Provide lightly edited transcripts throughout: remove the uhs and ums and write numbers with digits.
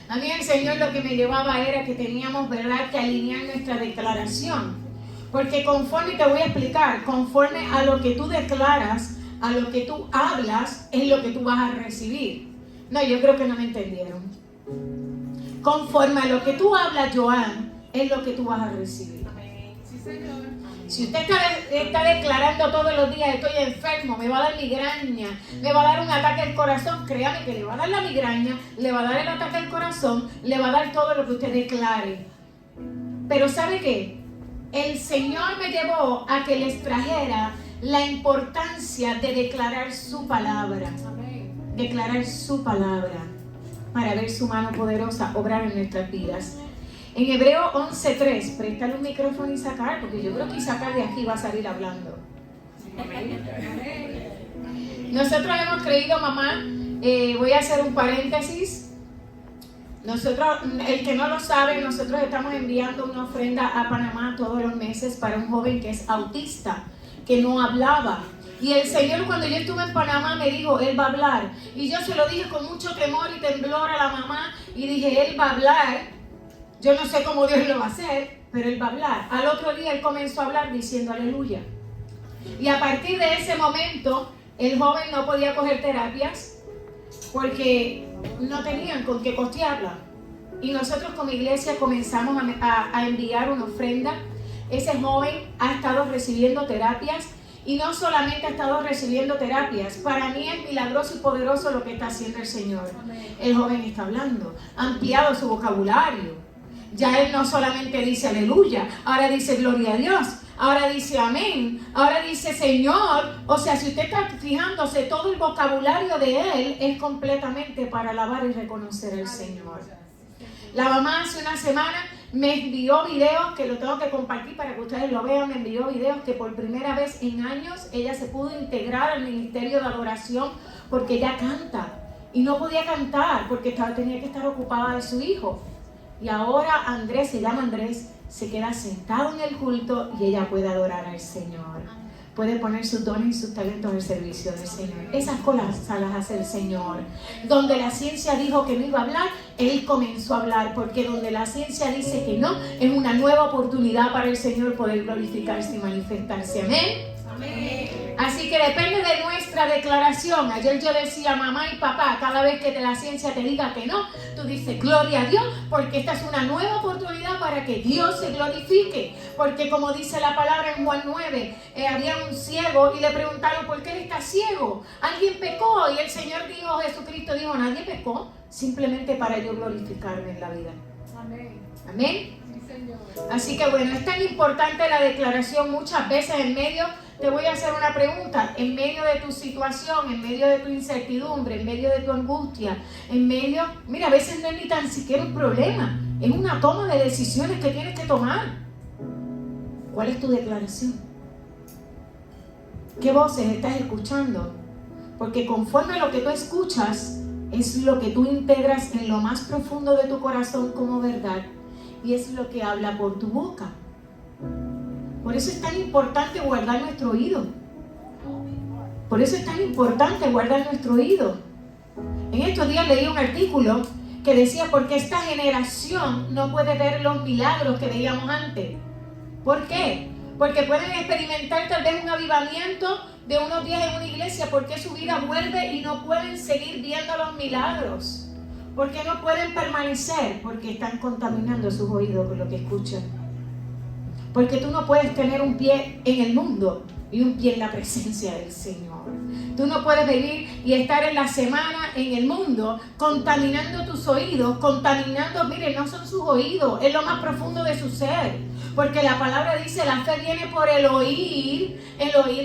A mí el Señor lo que me llevaba era que teníamos, ¿verdad?, que alinear nuestra declaración. Porque conforme, te voy a explicar, conforme a lo que tú declaras, a lo que tú hablas, es lo que tú vas a recibir. No, yo creo que no me entendieron. Conforme a lo que tú hablas, Joan, es lo que tú vas a recibir. Sí, Señor. Si usted está declarando todos los días, estoy enfermo, me va a dar migraña, me va a dar un ataque al corazón, créame que le va a dar la migraña, le va a dar el ataque al corazón, le va a dar todo lo que usted declare. Pero ¿sabe qué? El Señor me llevó a que les trajera la importancia de declarar su palabra. Declarar su palabra para ver su mano poderosa obrar en nuestras vidas. En Hebreo 11:3, préstale un micrófono a Isaacar, porque yo creo que Isaacar de aquí va a salir hablando. Nosotros hemos creído, mamá, voy a hacer un paréntesis. Nosotros, el que no lo sabe, nosotros estamos enviando una ofrenda a Panamá todos los meses para un joven que es autista, que no hablaba. Y el Señor, cuando yo estuve en Panamá, me dijo, Él va a hablar. Y yo se lo dije con mucho temor y temblor a la mamá, y dije, Él va a hablar. Yo no sé cómo Dios lo va a hacer, pero Él va a hablar. Al otro día Él comenzó a hablar diciendo aleluya. Y a partir de ese momento, el joven no podía coger terapias porque no tenían con qué costearla. Y nosotros como iglesia comenzamos a enviar una ofrenda. Ese joven ha estado recibiendo terapias. Y no solamente ha estado recibiendo terapias, para mí es milagroso y poderoso lo que está haciendo el Señor. El joven está hablando, ha ampliado su vocabulario. Ya él no solamente dice aleluya, ahora dice gloria a Dios, ahora dice amén, ahora dice Señor. O sea, si usted está fijándose, todo el vocabulario de él es completamente para alabar y reconocer al Señor. La mamá hace una semana me envió videos que lo tengo que compartir para que ustedes lo vean. Me envió videos que por primera vez en años ella se pudo integrar al ministerio de adoración porque ella canta y no podía cantar porque tenía que estar ocupada de su hijo. Y ahora Andrés, se llama Andrés, se queda sentado en el culto y ella puede adorar al Señor. Puede poner sus dones y sus talentos al servicio del Señor. Esas cosas las hace el Señor. Donde la ciencia dijo que no iba a hablar, Él comenzó a hablar. Porque donde la ciencia dice que no, es una nueva oportunidad para el Señor poder glorificarse y manifestarse. Amén. Amén. Así que depende de nuestra declaración. Ayer yo decía, mamá y papá, cada vez que la ciencia te diga que no, tú dices, gloria a Dios, porque esta es una nueva oportunidad para que Dios se glorifique. Porque como dice la palabra en Juan 9, había un ciego y le preguntaron, ¿por qué él está ciego? ¿Alguien pecó? Y el Señor dijo, Jesucristo dijo, nadie pecó, simplemente para yo glorificarme en la vida. Amén. Amén. Sí, Señor. Así que bueno, es tan importante la declaración. Muchas veces en medio, te voy a hacer una pregunta, en medio de tu situación, en medio de tu incertidumbre, en medio de tu angustia, en medio, mira, a veces no es ni tan siquiera un problema, es una toma de decisiones que tienes que tomar. ¿Cuál es tu declaración? ¿Qué voces estás escuchando? Porque conforme a lo que tú escuchas, es lo que tú integras en lo más profundo de tu corazón como verdad, y es lo que habla por tu boca. Por eso es tan importante guardar nuestro oído. Por eso es tan importante guardar nuestro oído. En estos días leí un artículo que decía, ¿por qué esta generación no puede ver los milagros que veíamos antes? ¿Por qué? Porque pueden experimentar tal vez un avivamiento de unos días en una iglesia. ¿Por qué su vida vuelve y no pueden seguir viendo los milagros? ¿Por qué no pueden permanecer? Porque están contaminando sus oídos con lo que escuchan. Porque tú no puedes tener un pie en el mundo y un pie en la presencia del Señor. Tú no puedes venir y estar en la semana en el mundo contaminando tus oídos, contaminando, mire, no son sus oídos, es lo más profundo de su ser. Porque la palabra dice, la fe viene por el oír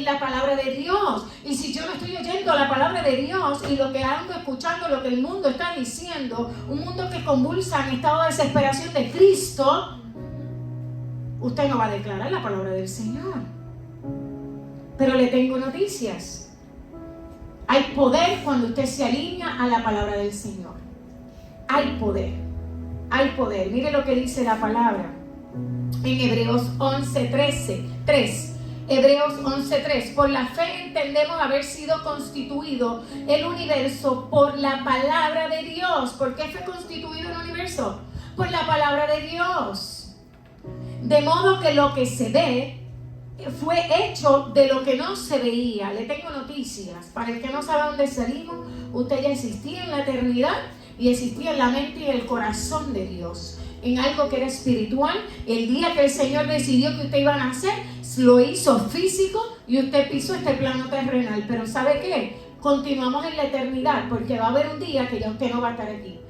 la palabra de Dios. Y si yo no estoy oyendo la palabra de Dios y lo que ando escuchando, lo que el mundo está diciendo, un mundo que convulsa en estado de desesperación de Cristo, usted no va a declarar la palabra del Señor. Pero le tengo noticias. Hay poder cuando usted se alinea a la palabra del Señor. Hay poder. Hay poder. Mire lo que dice la palabra. En Hebreos 11:3. Hebreos 11:3. Por la fe entendemos haber sido constituido el universo por la palabra de Dios. ¿Por qué fue constituido el universo? eso? Por la palabra de Dios. De modo que lo que se ve fue hecho de lo que no se veía. Le tengo noticias. Para el que no sabe dónde salimos, usted ya existía en la eternidad y existía en la mente y el corazón de Dios. En algo que era espiritual. El día que el Señor decidió que usted iba a nacer, lo hizo físico y usted pisó este plano terrenal. Pero ¿sabe qué? Continuamos en la eternidad, porque va a haber un día que ya usted no va a estar aquí.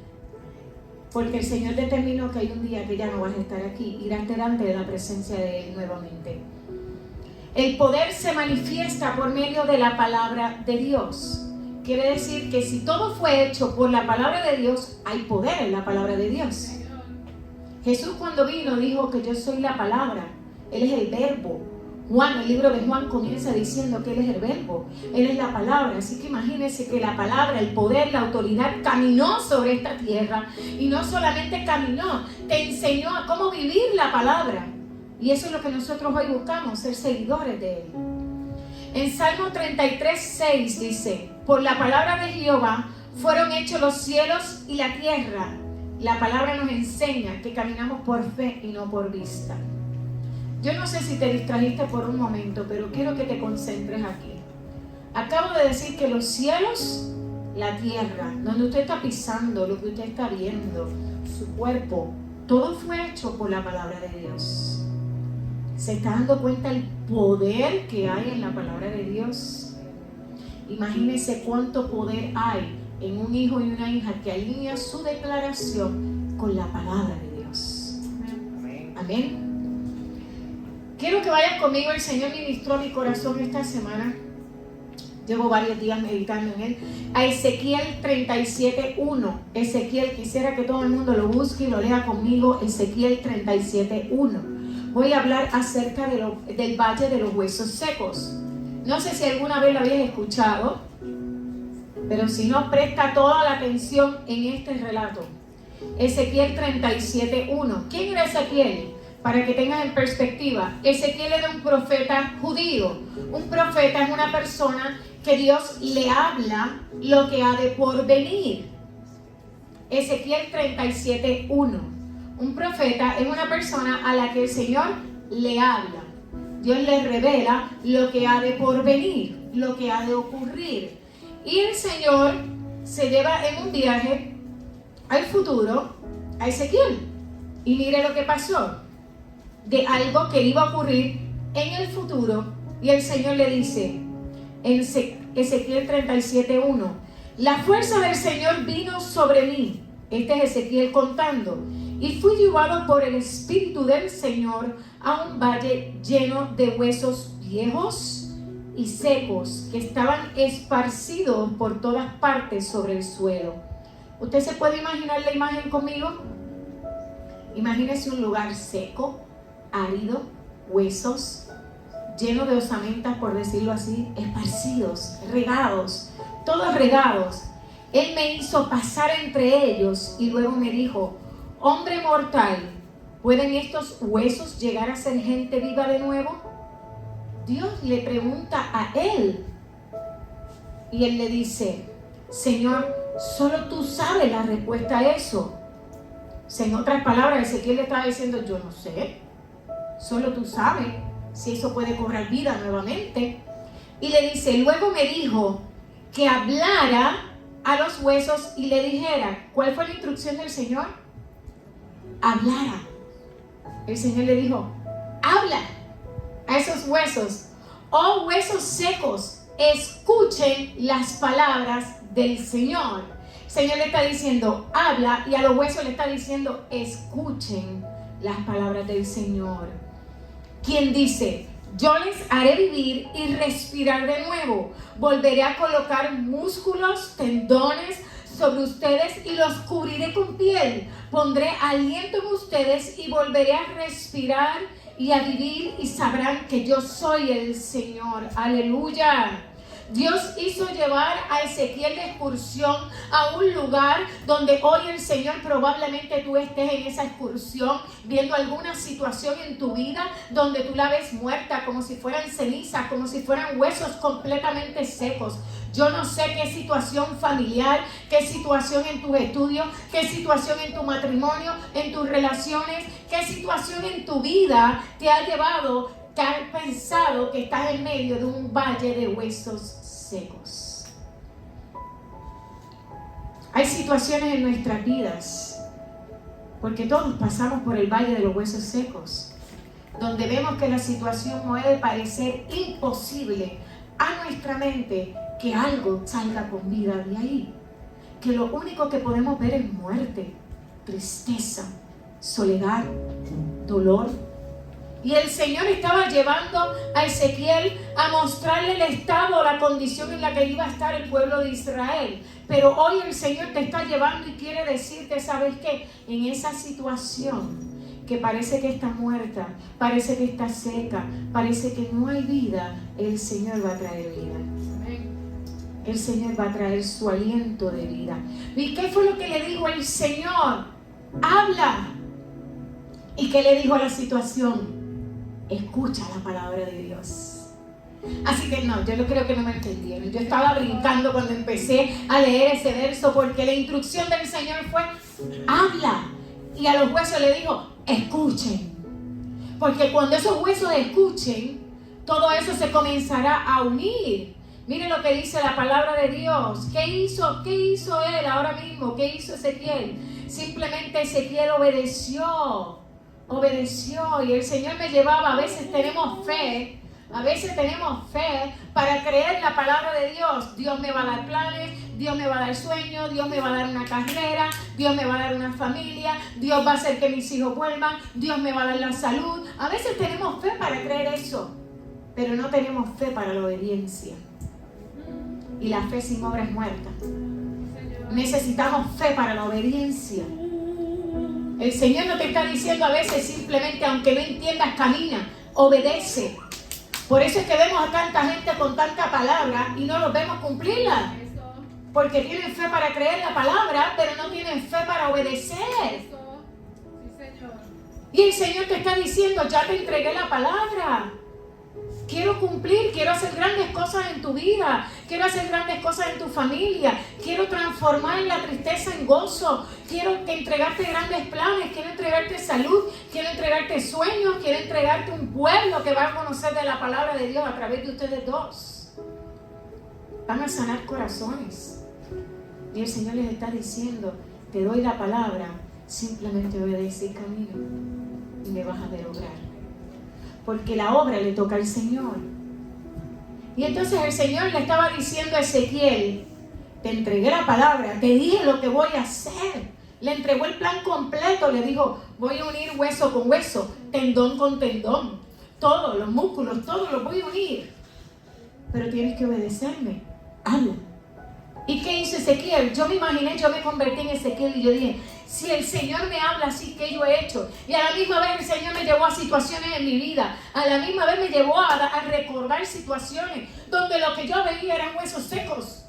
Porque el Señor determinó que hay un día que ya no vas a estar aquí. Irás delante de la presencia de Él nuevamente. El poder se manifiesta por medio de la palabra de Dios. Quiere decir que si todo fue hecho por la palabra de Dios, hay poder en la palabra de Dios. Jesús cuando vino dijo que yo soy la palabra. Él es el verbo. Juan, el libro de Juan comienza diciendo que Él es el verbo. Él es la palabra. Así que imagínense que la palabra, el poder, la autoridad caminó sobre esta tierra. Y no solamente caminó, te enseñó a cómo vivir la palabra. Y eso es lo que nosotros hoy buscamos, ser seguidores de Él. En Salmo 33:6 dice: por la palabra de Jehová fueron hechos los cielos y la tierra. La palabra nos enseña que caminamos por fe y no por vista. Yo no sé si te distrajiste por un momento, pero quiero que te concentres aquí. Acabo de decir que los cielos, la tierra, donde usted está pisando, lo que usted está viendo, su cuerpo, todo fue hecho por la palabra de Dios. ¿Se está dando cuenta el poder que hay en la palabra de Dios? Imagínense cuánto poder hay en un hijo y una hija que alinea su declaración con la palabra de Dios. Amén. Amén. Quiero que vayan conmigo. El Señor ministró mi corazón esta semana. Llevo varios días meditando en él. A Ezequiel 37:1. Ezequiel, quisiera que todo el mundo lo busque y lo lea conmigo. Ezequiel 37:1. Voy a hablar acerca del valle de los huesos secos. No sé si alguna vez lo habías escuchado, pero si no, presta toda la atención en este relato. Ezequiel 37:1. ¿Quién era Ezequiel? Para que tengas en perspectiva, Ezequiel era un profeta judío. Un profeta es una persona que Dios le habla lo que ha de porvenir. Ezequiel 37:1. Un profeta es una persona a la que el Señor le habla. Dios le revela lo que ha de porvenir, lo que ha de ocurrir. Y el Señor se lleva en un viaje al futuro a Ezequiel. Y mire lo que pasó. De algo que iba a ocurrir en el futuro. Y el Señor le dice en Ezequiel 37:1: la fuerza del Señor vino sobre mí. Este es Ezequiel contando. Y fui llevado por el Espíritu del Señor a un valle lleno de huesos viejos y secos que estaban esparcidos por todas partes sobre el suelo. ¿Usted se puede imaginar la imagen conmigo? Imagínese un lugar seco, árido, huesos, lleno de osamentas, por decirlo así, esparcidos, regados, todos regados. Él me hizo pasar entre ellos y luego me dijo: hombre mortal, ¿pueden estos huesos llegar a ser gente viva de nuevo? Dios le pregunta a él y él le dice: Señor, solo tú sabes la respuesta a eso. En otras palabras, Ezequiel le estaba diciendo: yo no sé, solo tú sabes si eso puede cobrar vida nuevamente. Y le dice: luego me dijo que hablara a los huesos y le dijera. ¿Cuál fue la instrucción del Señor? Hablara. El Señor le dijo: habla a esos huesos. Oh huesos secos, escuchen las palabras del Señor. El Señor le está diciendo: habla, y a los huesos le está diciendo: escuchen las palabras del Señor. Quien dice: yo les haré vivir y respirar de nuevo. Volveré a colocar músculos, tendones sobre ustedes y los cubriré con piel. Pondré aliento en ustedes y volveré a respirar y a vivir, y sabrán que yo soy el Señor. Aleluya. Dios hizo llevar a Ezequiel de excursión a un lugar donde hoy el Señor probablemente tú estés en esa excursión viendo alguna situación en tu vida donde tú la ves muerta, como si fueran cenizas, como si fueran huesos completamente secos. Yo no sé qué situación familiar, qué situación en tus estudios, qué situación en tu matrimonio, en tus relaciones, qué situación en tu vida te ha llevado, que has pensado que estás en medio de un valle de huesos secos. Hay situaciones en nuestras vidas, porque todos pasamos por el valle de los huesos secos, donde vemos que la situación puede parecer imposible a nuestra mente que algo salga con vida de ahí, que lo único que podemos ver es muerte, tristeza, soledad, dolor. Y el Señor estaba llevando a Ezequiel a mostrarle el estado, la condición en la que iba a estar el pueblo de Israel. Pero hoy el Señor te está llevando y quiere decirte, ¿sabes qué? En esa situación que parece que está muerta, parece que está seca, parece que no hay vida, el Señor va a traer vida. El Señor va a traer su aliento de vida. ¿Y qué fue lo que le dijo el Señor? Habla. ¿Y qué le dijo a la situación? Escucha la palabra de Dios. Así que no, yo creo que no me entendieron. Yo estaba brincando cuando empecé a leer ese verso, porque la instrucción del Señor fue: habla. Y a los huesos le dijo: escuchen. Porque cuando esos huesos escuchen, todo eso se comenzará a unir. Miren lo que dice la palabra de Dios. ¿Qué hizo él ahora mismo? ¿Qué hizo Ezequiel? Simplemente Ezequiel obedeció. Y el Señor me llevaba. A veces tenemos fe para creer la palabra de Dios. Dios me va a dar planes, Dios me va a dar sueños, Dios me va a dar una carrera, Dios me va a dar una familia, Dios va a hacer que mis hijos vuelvan, Dios me va a dar la salud. A veces tenemos fe para creer eso, pero no tenemos fe para la obediencia. Y la fe sin obra es muerta. Necesitamos fe para la obediencia. El Señor no te está diciendo a veces simplemente, aunque no entiendas, camina, obedece. Por eso es que vemos a tanta gente con tanta palabra y no los vemos cumplirla. Porque tienen fe para creer la palabra, pero no tienen fe para obedecer. Y el Señor te está diciendo: ya te entregué la palabra. Quiero cumplir, quiero hacer grandes cosas en tu vida, quiero hacer grandes cosas en tu familia, quiero transformar la tristeza en gozo, quiero entregarte grandes planes, quiero entregarte salud, quiero entregarte sueños, quiero entregarte un pueblo que va a conocer de la palabra de Dios a través de ustedes dos. Van a sanar corazones. Y el Señor les está diciendo: te doy la palabra, simplemente obedece y camina y me vas a ver obrar. Porque la obra le toca al Señor. Y entonces el Señor le estaba diciendo a Ezequiel: te entregué la palabra, te dije lo que voy a hacer. Le entregó el plan completo, le dijo: voy a unir hueso con hueso, tendón con tendón, todos los músculos, todos los voy a unir. Pero tienes que obedecerme. Habla. ¿Y qué hizo Ezequiel? Yo me imaginé, yo me convertí en Ezequiel y yo dije: si el Señor me habla así, ¿qué yo he hecho? Y a la misma vez el Señor me llevó a situaciones en mi vida. A la misma vez me llevó a recordar situaciones donde lo que yo veía eran huesos secos.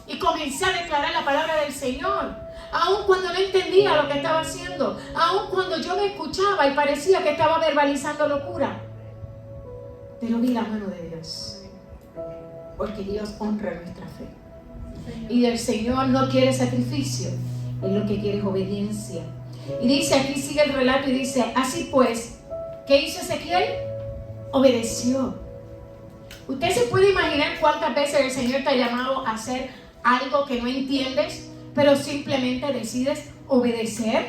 Y comencé a declarar la palabra del Señor. Aun cuando no entendía lo que estaba haciendo. Aun cuando yo me escuchaba y parecía que estaba verbalizando locura. Pero vi la mano de Dios. Porque Dios honra nuestra fe. Y el Señor no quiere sacrificio. Él lo que quiere es obediencia. Y dice, aquí sigue el relato y dice: así pues, ¿qué hizo Ezequiel? Obedeció. Usted se puede imaginar cuántas veces el Señor te ha llamado a hacer algo que no entiendes, pero simplemente decides obedecer.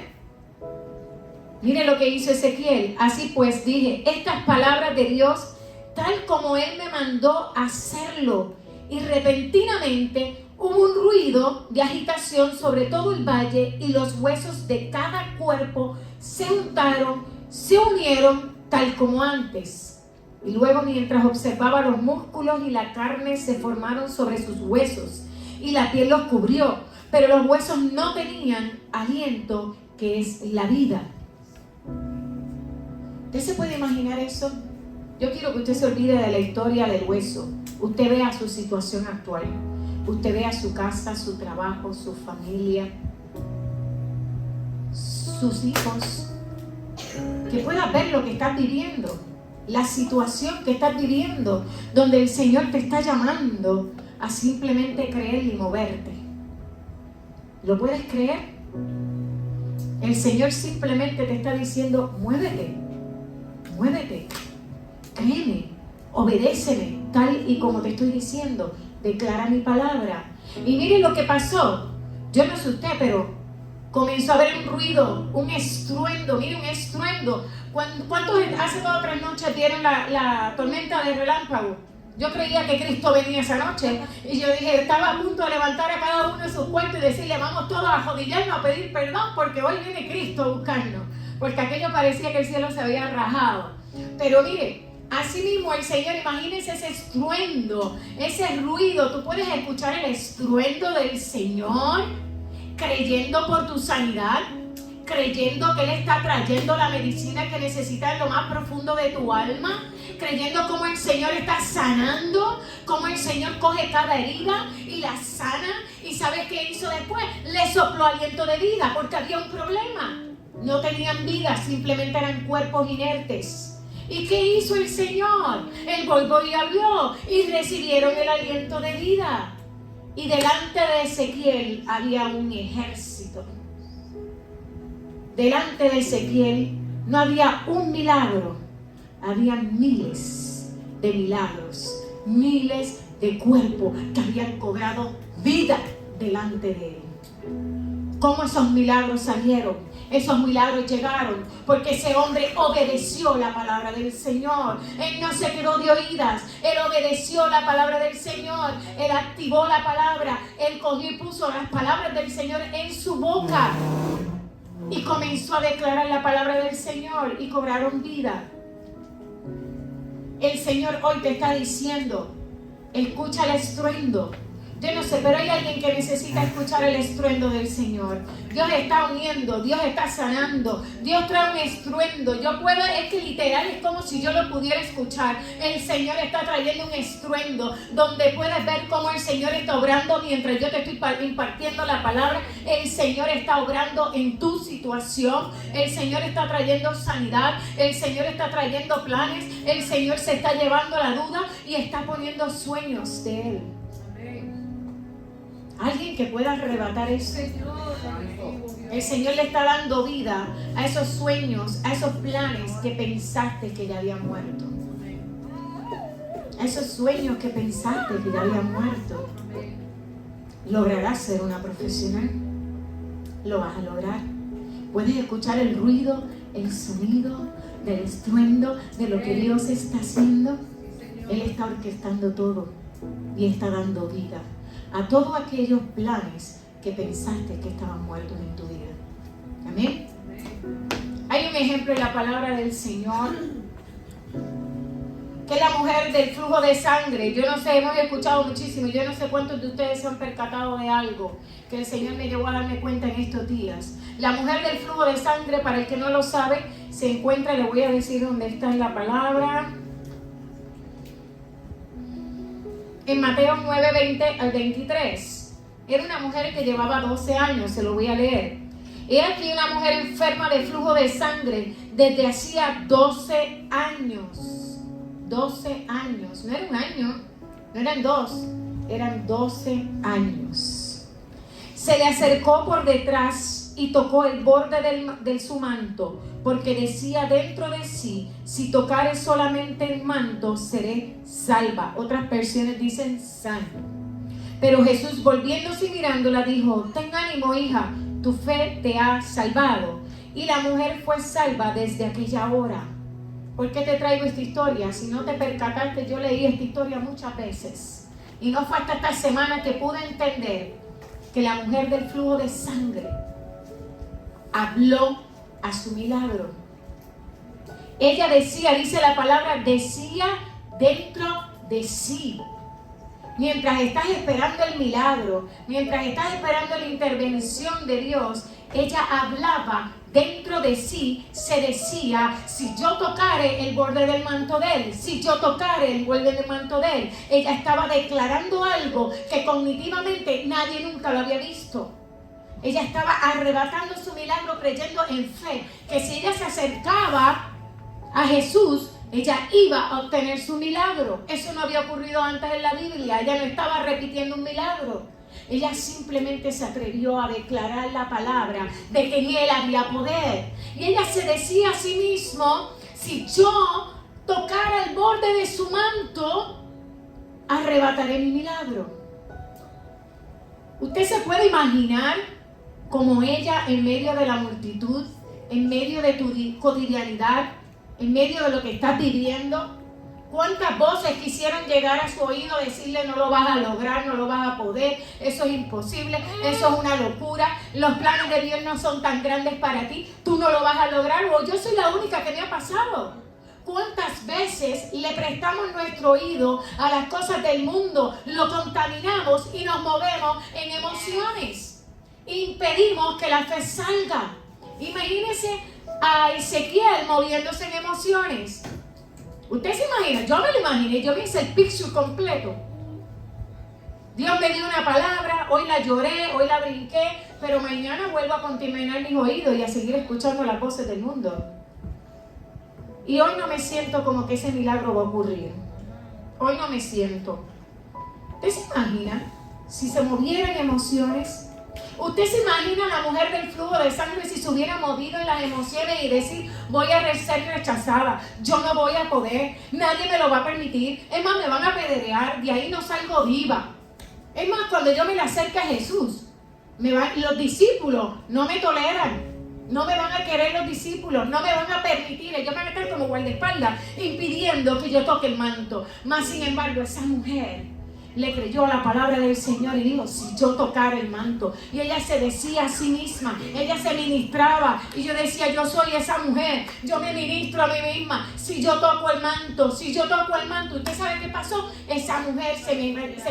Mire lo que hizo Ezequiel. Así pues, dije estas palabras de Dios tal como Él me mandó hacerlo. Y repentinamente hubo un ruido de agitación sobre todo el valle, y los huesos de cada cuerpo se juntaron, se unieron tal como antes. Y luego, mientras observaba, los músculos y la carne se formaron sobre sus huesos, y la piel los cubrió, pero los huesos no tenían aliento, que es la vida. ¿Usted se puede imaginar eso? Yo quiero que usted se olvide de la historia del hueso. Usted vea su situación actual. Usted vea su casa, su trabajo, su familia, sus hijos. Que puedas ver lo que estás viviendo, la situación que estás viviendo, donde el Señor te está llamando a simplemente creer y moverte. ¿Lo puedes creer? El Señor simplemente te está diciendo, muévete, muévete, créeme, obedéceme, tal y como te estoy diciendo, declara mi palabra. Y miren lo que pasó. Yo no sé usted, pero comenzó a haber un ruido, un estruendo, miren, un estruendo. ¿Cuántos hace 2 o 3 noches vieron la tormenta de relámpago? Yo creía que Cristo venía esa noche y yo dije, estaba a punto de levantar a cada uno de sus cuartos y decirle, vamos todos a arrodillarnos a pedir perdón porque hoy viene Cristo a buscarnos, porque aquello parecía que el cielo se había rajado. Pero mire, así mismo el Señor, imagínense ese estruendo, ese ruido. Tú puedes escuchar el estruendo del Señor creyendo por tu sanidad, creyendo que Él está trayendo la medicina que necesitas en lo más profundo de tu alma, creyendo cómo el Señor está sanando, cómo el Señor coge cada herida y la sana. ¿Y sabes qué hizo después? Le sopló aliento de vida porque había un problema. No tenían vida, simplemente eran cuerpos inertes. ¿Y qué hizo el Señor? Él volvió y habló y recibieron el aliento de vida. Y delante de Ezequiel había un ejército. Delante de Ezequiel no había un milagro, había miles de milagros, miles de cuerpos que habían cobrado vida delante de él. ¿Cómo esos milagros salieron? Esos milagros llegaron porque ese hombre obedeció la palabra del Señor. Él no se quedó de oídas. Él obedeció la palabra del Señor. Él activó la palabra. Él cogió y puso las palabras del Señor en su boca. Y comenzó a declarar la palabra del Señor y cobraron vida. El Señor hoy te está diciendo, escucha el estruendo. Yo no sé, pero hay alguien que necesita escuchar el estruendo del Señor. Dios está uniendo, Dios está sanando, Dios trae un estruendo. Yo puedo, es que literal es como si yo lo pudiera escuchar. El Señor está trayendo un estruendo donde puedes ver cómo el Señor está obrando mientras yo te estoy impartiendo la palabra. El Señor está obrando en tu situación. El Señor está trayendo sanidad. El Señor está trayendo planes. El Señor se está llevando la duda y está poniendo sueños de Él. Alguien que pueda arrebatar eso. El Señor le está dando vida a esos sueños, a esos planes que pensaste que ya habían muerto. A esos sueños que pensaste que ya habían muerto. ¿Lograrás ser una profesional? Lo vas a lograr. Puedes escuchar el ruido, el sonido del estruendo de lo que Dios está haciendo. Él está orquestando todo y está dando vida a todos aquellos planes que pensaste que estaban muertos en tu vida. Amén. Hay un ejemplo en la palabra del Señor, que es la mujer del flujo de sangre. Yo no sé, hemos escuchado muchísimo, yo no sé cuántos de ustedes se han percatado de algo que el Señor me llevó a darme cuenta en estos días. La mujer del flujo de sangre, para el que no lo sabe, se encuentra, le voy a decir dónde está en la palabra, en Mateo 9, 20 al 23. Era una mujer que llevaba 12 años, se lo voy a leer. Era aquí una mujer enferma de flujo de sangre desde hacía 12 años. 12 años. No era un año, no eran 2, eran 12 años. Se le acercó por detrás y tocó el borde de su manto, porque decía dentro de sí, si tocare solamente el manto, seré salva. Otras versiones dicen sano. Pero Jesús, volviéndose y mirándola, dijo, ten ánimo, hija, tu fe te ha salvado. Y la mujer fue salva desde aquella hora. ¿Por qué te traigo esta historia? Si no te percataste, yo leí esta historia muchas veces. Y no fue hasta esta semana que pude entender que la mujer del flujo de sangre habló a su milagro. Ella decía, dice la palabra, decía dentro de sí. mientras estás esperando el milagro, mientras estás esperando la intervención de Dios, ella hablaba dentro de sí, se decía, si yo tocare el borde del manto de él, si yo tocare el borde del manto de él, ella estaba declarando algo que cognitivamente nadie nunca lo había visto. Ella estaba arrebatando su milagro creyendo en fe, que si ella se acercaba a Jesús, ella iba a obtener su milagro. Eso no había ocurrido antes en la Biblia. Ella no estaba repitiendo un milagro. Ella simplemente se atrevió a declarar la palabra de que en él había poder. Y ella se decía a sí misma, si yo tocara el borde de su manto, arrebataré mi milagro. Usted se puede imaginar como ella en medio de la multitud, en medio de tu cotidianidad, en medio de lo que estás viviendo, ¿cuántas voces quisieran llegar a su oído decirle no lo vas a lograr, no lo vas a poder, eso es imposible, eso es una locura, los planes de Dios no son tan grandes para ti, tú no lo vas a lograr, o yo soy la única que me ha pasado? ¿Cuántas veces le prestamos nuestro oído a las cosas del mundo, lo contaminamos y nos movemos en emociones? Impedimos que la fe salga. Imagínense a Ezequiel moviéndose en emociones. Usted se imagina, yo me lo imaginé, yo vi ese picture completo. Dios me dio una palabra, hoy la lloré, hoy la brinqué, pero mañana vuelvo a contaminar mis oídos y a seguir escuchando las voces del mundo. Y hoy no me siento como que ese milagro va a ocurrir. Hoy no me siento. ¿Usted se imagina si se movieran emociones? ¿Usted se imagina a la mujer del flujo de sangre si se hubiera movido en las emociones y decir, voy a ser rechazada, yo no voy a poder, nadie me lo va a permitir, es más, me van a apedrear, de ahí no salgo viva? Es más, cuando yo me le acerque a Jesús, los discípulos no me toleran, no me van a querer los discípulos, no me van a permitir, ellos van a estar como guardaespaldas impidiendo que yo toque el manto. Mas sin embargo, esa mujer le creyó a la palabra del Señor y dijo, si yo tocara el manto. Y ella se decía a sí misma, ella se ministraba. Y yo decía, yo soy esa mujer, yo me ministro a mí misma. Si yo toco el manto, si yo toco el manto. ¿Usted sabe qué pasó? Esa mujer se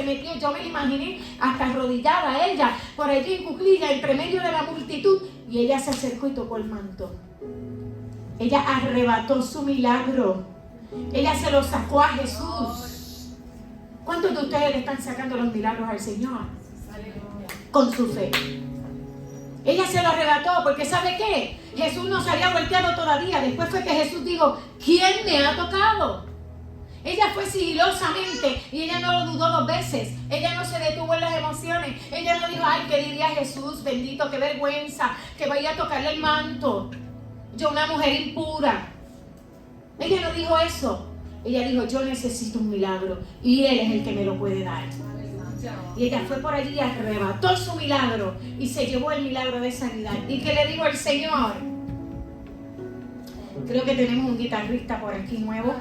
metió, yo me la imaginé hasta arrodillada ella, por allí en cuclilla, entre medio de la multitud. Y ella se acercó y tocó el manto. Ella arrebató su milagro. Ella se lo sacó a Jesús. ¿Cuántos de ustedes le están sacando los milagros al Señor? Con su fe. Ella se lo arrebató porque ¿sabe qué? Jesús no se había volteado todavía. Después fue que Jesús dijo, ¿quién me ha tocado? Ella fue sigilosamente y ella no lo dudó 2 veces. Ella no se detuvo en las emociones. Ella no dijo, ay, ¿qué diría Jesús? Bendito, qué vergüenza, que vaya a tocarle el manto. Yo, una mujer impura. Ella no dijo eso. Ella dijo, yo necesito un milagro y Él es el que me lo puede dar. Y ella fue por allí y arrebató su milagro y se llevó el milagro de sanidad. ¿Y qué le digo al Señor? Creo que tenemos un guitarrista por aquí nuevo.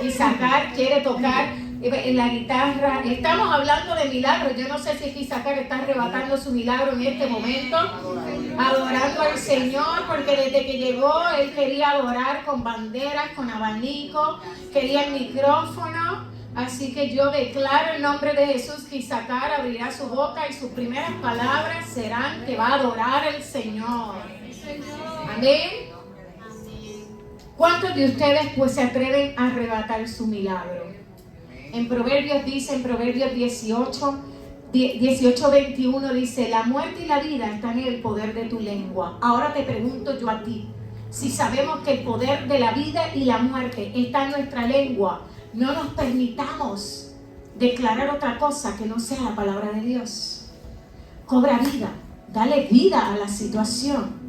Isaacar quiere tocar en la guitarra. Estamos hablando de milagros. Yo no sé si Isaacar está arrebatando su milagro en este momento, adorando al Señor, porque desde que llegó él quería adorar con banderas, con abanico, quería el micrófono. Así que yo declaro en nombre de Jesús que Isaacar abrirá su boca y sus primeras palabras serán que va a adorar al Señor. Amén. ¿Cuántos de ustedes pues se atreven a arrebatar su milagro? En Proverbios dice, en Proverbios 18:21 dice, la muerte y la vida están en el poder de tu lengua. Ahora te pregunto yo a ti, si sabemos que el poder de la vida y la muerte está en nuestra lengua, no nos permitamos declarar otra cosa que no sea la palabra de Dios. Cobra vida, dale vida a la situación.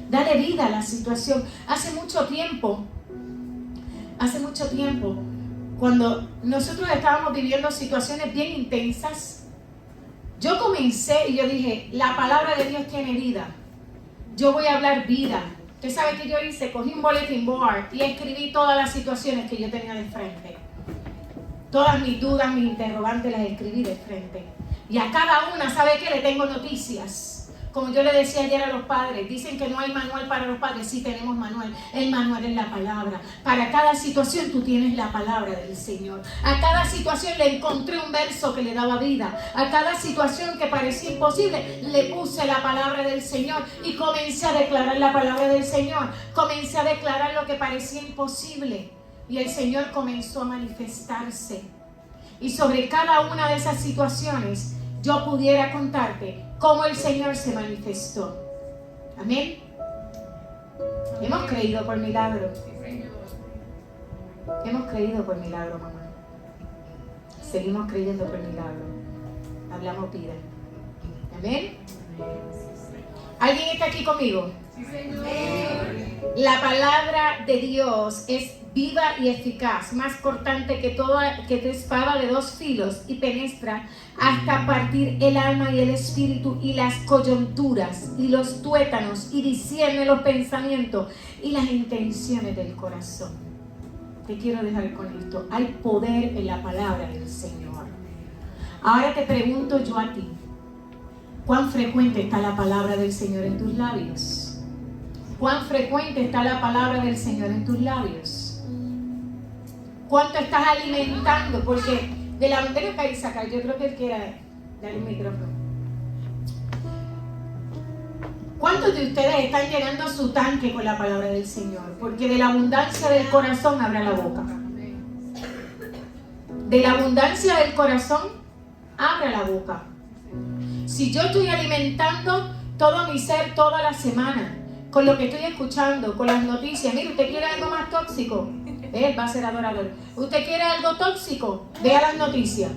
Dale vida a la situación. Hace mucho tiempo, cuando nosotros estábamos viviendo situaciones bien intensas, yo comencé y yo dije, la palabra de Dios tiene vida. Yo voy a hablar vida. Usted sabe que yo hice, cogí un bulletin board y escribí todas las situaciones que yo tenía de frente. Todas mis dudas, mis interrogantes las escribí de frente. Y a cada una, ¿sabe qué? Le tengo noticias. Como yo le decía ayer a los padres, dicen que no hay manual para los padres. Sí tenemos manual. El manual es la palabra. Para cada situación tú tienes la palabra del Señor. A cada situación le encontré un verso que le daba vida. A cada situación que parecía imposible le puse la palabra del Señor y comencé a declarar la palabra del Señor. Comencé a declarar lo que parecía imposible y el Señor comenzó a manifestarse. Y sobre cada una de esas situaciones yo pudiera contarte cómo el Señor se manifestó. Amén. Hemos creído por milagro. Hemos creído por milagro, mamá. Seguimos creyendo por milagro. Hablamos vida. Amén. ¿Alguien está aquí conmigo? Sí, Señor. La palabra de Dios es viva y eficaz, más cortante que toda espada de dos filos, y penetra hasta partir el alma y el espíritu y las coyunturas y los tuétanos, y discierne los pensamientos y las intenciones del corazón. Te quiero dejar con esto. Hay poder en la palabra del Señor. Ahora te pregunto yo a ti, ¿cuán frecuente está la palabra del Señor en tus labios? ¿Cuán frecuente está la palabra del Señor en tus labios? ¿Cuánto estás alimentando? Porque de la bandera que hay sacar, yo creo que él quiere darle un micrófono. ¿Cuántos de ustedes están llenando su tanque con la palabra del Señor? Porque de la abundancia del corazón abra la boca. De la abundancia del corazón abra la boca. Si yo estoy alimentando todo mi ser toda la semana con lo que estoy escuchando, con las noticias, mire, ¿usted quiere algo más tóxico? Él va a ser adorador. ¿Usted quiere algo tóxico? Vea las noticias.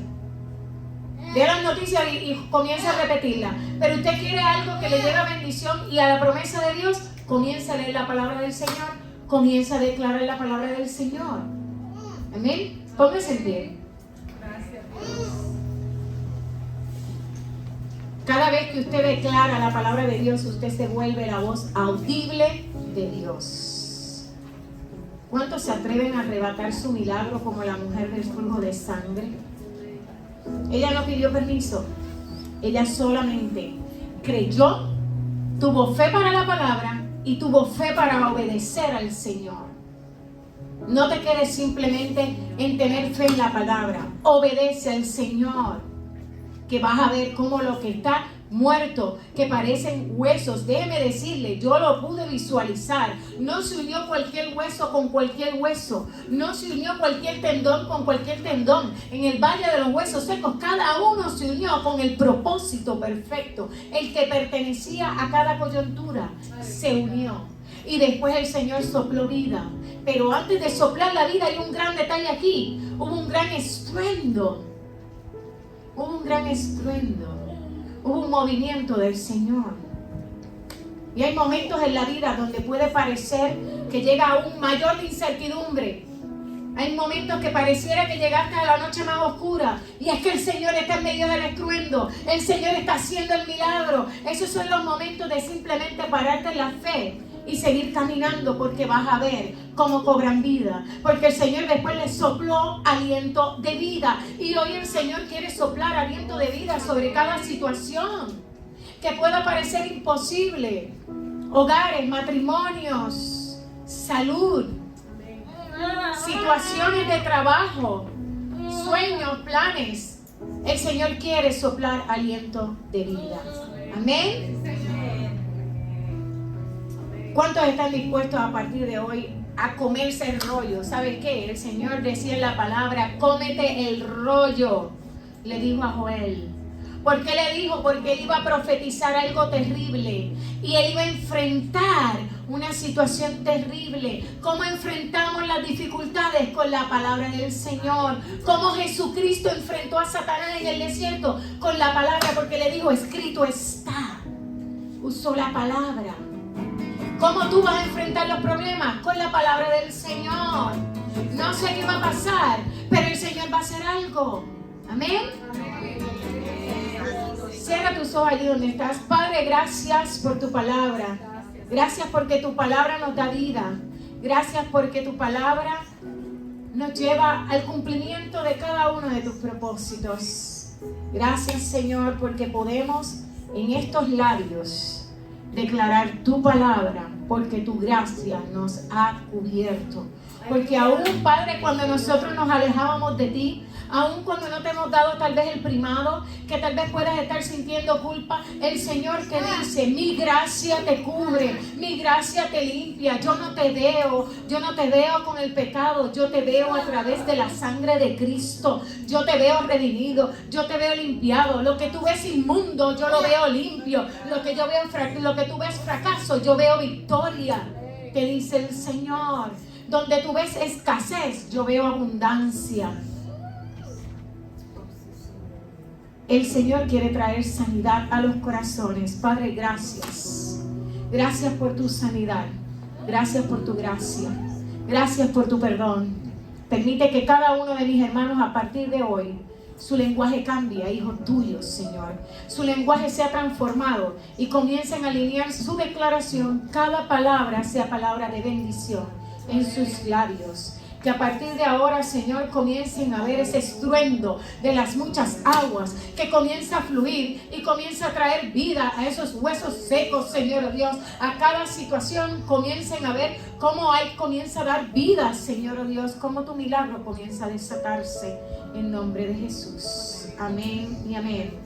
Vea las noticias y comienza a repetirlas. Pero usted quiere algo que le lleve bendición y a la promesa de Dios, comienza a leer la palabra del Señor. Comienza a declarar la palabra del Señor. Amén. Póngase en pie. Gracias, Dios. Cada vez que usted declara la palabra de Dios, usted se vuelve la voz audible de Dios. ¿Cuántos se atreven a arrebatar su milagro como la mujer del flujo de sangre? Ella no pidió permiso. Ella solamente creyó, tuvo fe para la palabra y tuvo fe para obedecer al Señor. No te quedes simplemente en tener fe en la palabra. Obedece al Señor, que vas a ver cómo lo que está muerto, que parecen huesos, déjeme decirle, yo lo pude visualizar. No se unió cualquier hueso con cualquier hueso, no se unió cualquier tendón con cualquier tendón. En el valle de los huesos secos, cada uno se unió con el propósito perfecto, el que pertenecía a cada coyuntura se unió. Y después el Señor sopló vida. Pero antes de soplar la vida hay un gran detalle aquí. Hubo un gran estruendo. Hubo un gran estruendo. Hubo un movimiento del Señor. Y hay momentos en la vida donde puede parecer que llega aún mayor incertidumbre. Hay momentos que pareciera que llegaste a la noche más oscura. Y es que el Señor está en medio del estruendo. El Señor está haciendo el milagro. Esos son los momentos de simplemente pararte en la fe y seguir caminando, porque vas a ver cómo cobran vida, porque el Señor después les sopló aliento de vida, y hoy el Señor quiere soplar aliento de vida sobre cada situación que pueda parecer imposible. Hogares, matrimonios, salud, situaciones de trabajo, sueños, planes. El Señor quiere soplar aliento de vida. Amén. ¿Cuántos están dispuestos a partir de hoy a comerse el rollo? ¿Sabes qué? El Señor decía en la palabra, cómete el rollo, le dijo a Joel. ¿Por qué le dijo? Porque él iba a profetizar algo terrible y él iba a enfrentar una situación terrible. ¿Cómo enfrentamos las dificultades? Con la palabra del Señor. ¿Cómo Jesucristo enfrentó a Satanás en el desierto? Con la palabra, porque le dijo, escrito está. Usó la palabra. ¿Cómo tú vas a enfrentar los problemas? Con la palabra del Señor. No sé qué va a pasar, pero el Señor va a hacer algo. Amén. Cierra tus ojos allí donde estás. Padre, gracias por tu palabra. Gracias porque tu palabra nos da vida. Gracias porque tu palabra nos lleva al cumplimiento de cada uno de tus propósitos. Gracias, Señor, porque podemos en estos labios declarar tu palabra, porque tu gracia nos ha cubierto. Porque aún, Padre, cuando nosotros nos alejábamos de ti, aún cuando no te hemos dado tal vez el primado, que tal vez puedas estar sintiendo culpa, el Señor te dice, mi gracia te cubre, mi gracia te limpia. Yo no te veo con el pecado, yo te veo a través de la sangre de Cristo. Yo te veo redimido, yo te veo limpiado. Lo que tú ves inmundo, yo lo veo limpio. Lo que tú ves fracaso, yo veo victoria. Te dice el Señor. Donde tú ves escasez, yo veo abundancia. El Señor quiere traer sanidad a los corazones. Padre, gracias. Gracias por tu sanidad. Gracias por tu gracia. Gracias por tu perdón. Permite que cada uno de mis hermanos a partir de hoy, su lenguaje cambie, hijo tuyo, Señor. Su lenguaje sea transformado y comiencen a alinear su declaración. Cada palabra sea palabra de bendición en sus labios. Que a partir de ahora, Señor, comiencen a ver ese estruendo de las muchas aguas, que comienza a fluir y comienza a traer vida a esos huesos secos, Señor Dios. A cada situación comiencen a ver cómo comienza a dar vida, Señor Dios, cómo tu milagro comienza a desatarse en nombre de Jesús. Amén y amén.